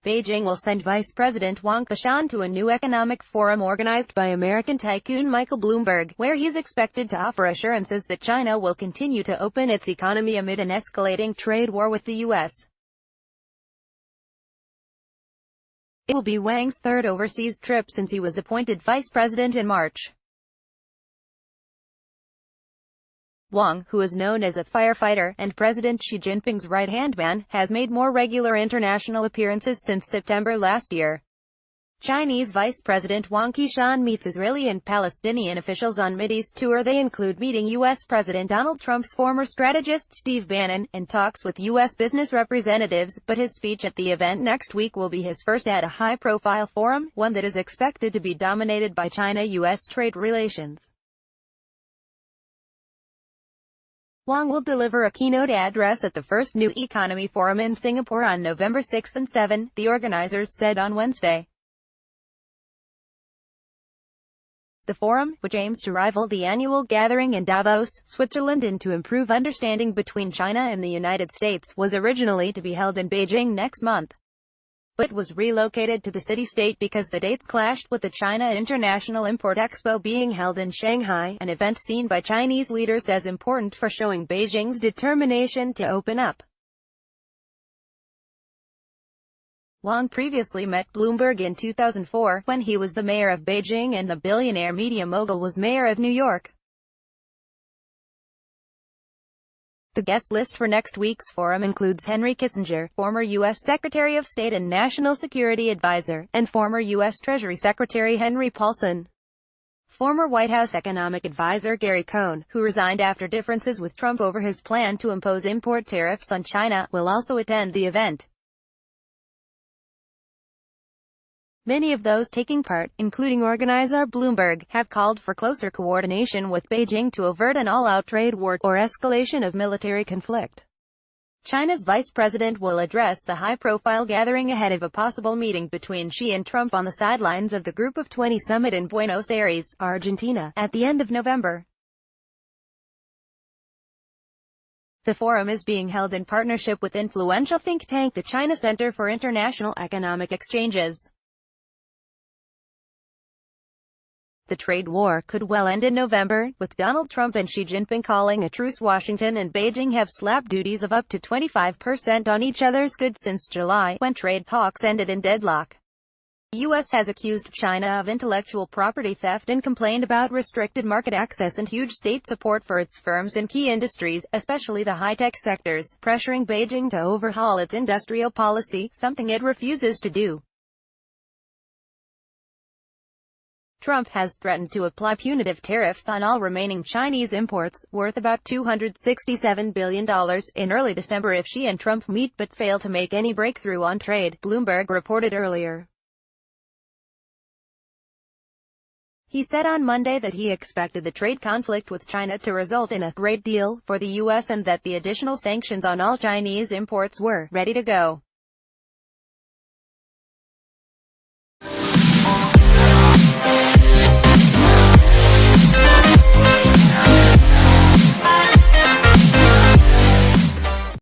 Beijing will send Vice-President Wang Qishan to a new economic forum organized by American tycoon Michael Bloomberg, where he's expected to offer assurances that China will continue to open its economy amid an escalating trade war with the U.S. It will be Wang's third overseas trip since he was appointed vice president in March. Wang, who is known as a firefighter, and President Xi Jinping's right-hand man, has made more regular international appearances since September last year. Chinese Vice President Wang Qishan meets Israeli and Palestinian officials on Mideast tour. They include meeting U.S. President Donald Trump's former strategist Steve Bannon, and talks with U.S. business representatives, but his speech at the event next week will be his first at a high-profile forum, one that is expected to be dominated by China-U.S. trade relations. Wang will deliver a keynote address at the first New Economy Forum in Singapore on November 6 and 7, the organizers said on Wednesday. The forum, which aims to rival the annual gathering in Davos, Switzerland, and to improve understanding between China and the United States, was originally to be held in Beijing next month, but was relocated to the city-state because the dates clashed with the China International Import Expo being held in Shanghai, an event seen by Chinese leaders as important for showing Beijing's determination to open up. Wang previously met Bloomberg in 2004, when he was the mayor of Beijing and the billionaire media mogul was mayor of New York. The guest list for next week's forum includes Henry Kissinger, former U.S. Secretary of State and National Security Advisor, and former U.S. Treasury Secretary Henry Paulson. Former White House economic advisor Gary Cohn, who resigned after differences with Trump over his plan to impose import tariffs on China, will also attend the event. Many of those taking part, including organizer Bloomberg, have called for closer coordination with Beijing to avert an all-out trade war or escalation of military conflict. China's vice president will address the high-profile gathering ahead of a possible meeting between Xi and Trump on the sidelines of the Group of 20 summit in Buenos Aires, Argentina, at the end of November. The forum is being held in partnership with influential think tank the China Center for International Economic Exchanges. The trade war could well end in November, with Donald Trump and Xi Jinping calling a truce. Washington and Beijing have slapped duties of up to 25% on each other's goods since July, when trade talks ended in deadlock. The U.S. has accused China of intellectual property theft and complained about restricted market access and huge state support for its firms in key industries, especially the high-tech sectors, pressuring Beijing to overhaul its industrial policy, something it refuses to do. Trump has threatened to apply punitive tariffs on all remaining Chinese imports, worth about $267 billion, in early December if Xi and Trump meet but fail to make any breakthrough on trade, Bloomberg reported earlier. He said on Monday that he expected the trade conflict with China to result in a great deal for the U.S. and that the additional sanctions on all Chinese imports were ready to go.